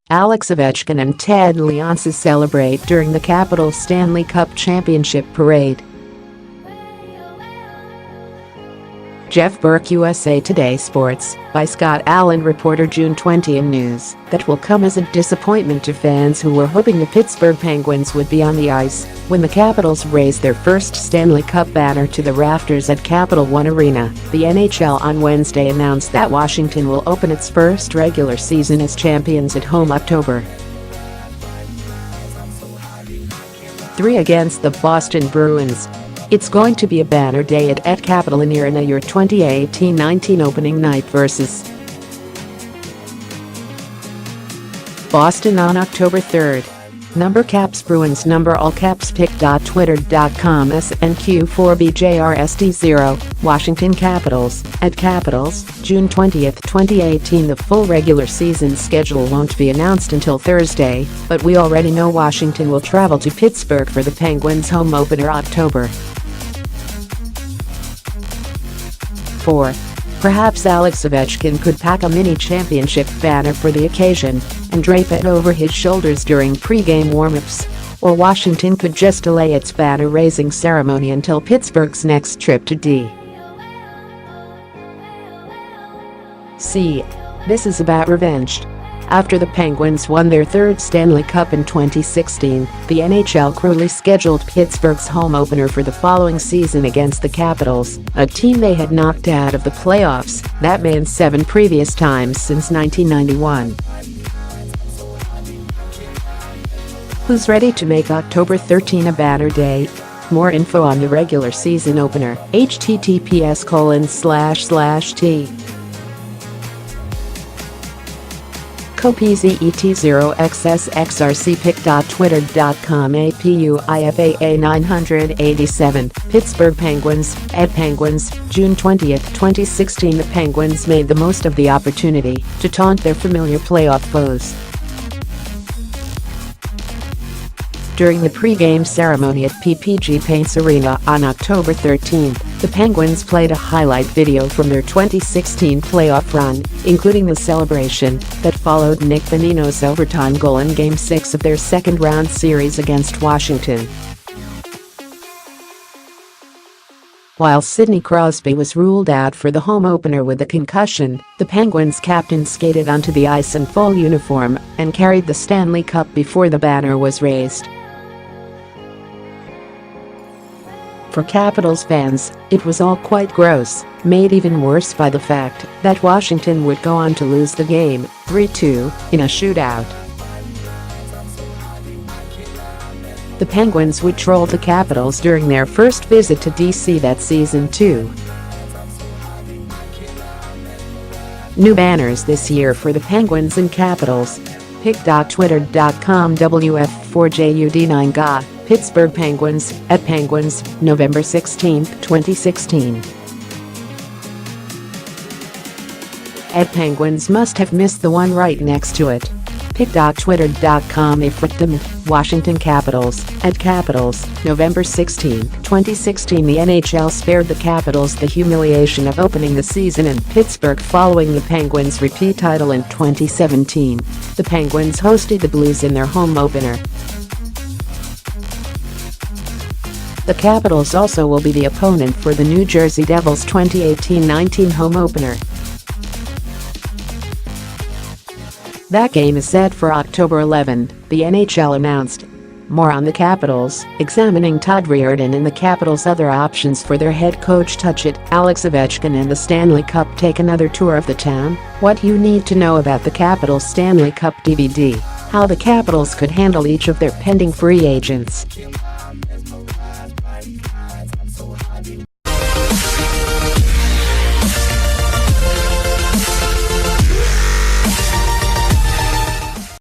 Alex Ovechkin and Ted Leonsis celebrate during the Capitals Stanley Cup Championship parade. Jeff Burke, USA Today Sports, by Scott Allen. Reporter June 20 in news that will come as a disappointment to fans who were hoping the Pittsburgh Penguins would be on the ice when the Capitals raised their first Stanley Cup banner to the rafters at Capital One Arena. The NHL on Wednesday announced that Washington will open its first regular season as champions at home October 3 against the Boston Bruins. It's going to be a banner day at Capital One Arena, your 2018-19 opening night versus Boston on October 3rd. Number caps Bruins, number all caps pic.twitter.com SNQ4BJRST0, Washington Capitals, at Capitals, June 20, 2018. The full regular season schedule won't be announced until Thursday, but we already know Washington will travel to Pittsburgh for the Penguins' home opener October 4. Perhaps Alex Ovechkin could pack a mini championship banner for the occasion and drape it over his shoulders during pre-game warm-ups, or Washington could just delay its banner-raising ceremony until Pittsburgh's next trip to D.C. This is about revenge. After the Penguins won their third Stanley Cup in 2016, the NHL cruelly scheduled Pittsburgh's home opener for the following season against the Capitals, a team they had knocked out of the playoffs, that meant 7 previous times since 1991. Who's ready to make October 13 a banner day? More info on the regular season opener, https://t COPZET0XSXRCPic.twitter.com APUIFAA 987, Pittsburgh Penguins, at Penguins, June 20, 2016. The Penguins made the most of the opportunity to taunt their familiar playoff foes. During the pre-game ceremony at PPG Paints Arena on October 13, the Penguins played a highlight video from their 2016 playoff run, including the celebration that followed Nick Bonino's overtime goal in Game 6 of their second-round series against Washington. While Sidney Crosby was ruled out for the home opener with a concussion, the Penguins captain skated onto the ice in full uniform and carried the Stanley Cup before the banner was raised. For Capitals fans, it was all quite gross, made even worse by the fact that Washington would go on to lose the game 3-2 in a shootout. The Penguins would troll the Capitals during their first visit to DC that season too. New banners this year for the Penguins and Capitals. pic.twitter.com WF4JUD9GA, Pittsburgh Penguins, at Penguins, November 16, 2016. At Penguins must have missed the one right next to it. pic.twitter.com Ifrictum, Washington Capitals, at Capitals, November 16, 2016. The NHL spared the Capitals the humiliation of opening the season in Pittsburgh following the Penguins' repeat title in 2017. The Penguins hosted the Blues in their home opener. The Capitals also will be the opponent for the New Jersey Devils' 2018-19 home opener. That game is set for October 11, the NHL announced. More on the Capitals, examining Todd Reirden and the Capitals' other options for their head coach. Touch it, Alex Ovechkin and the Stanley Cup take another tour of the town. What you need to know about the Capitals Stanley Cup DVD, how the Capitals could handle each of their pending free agents.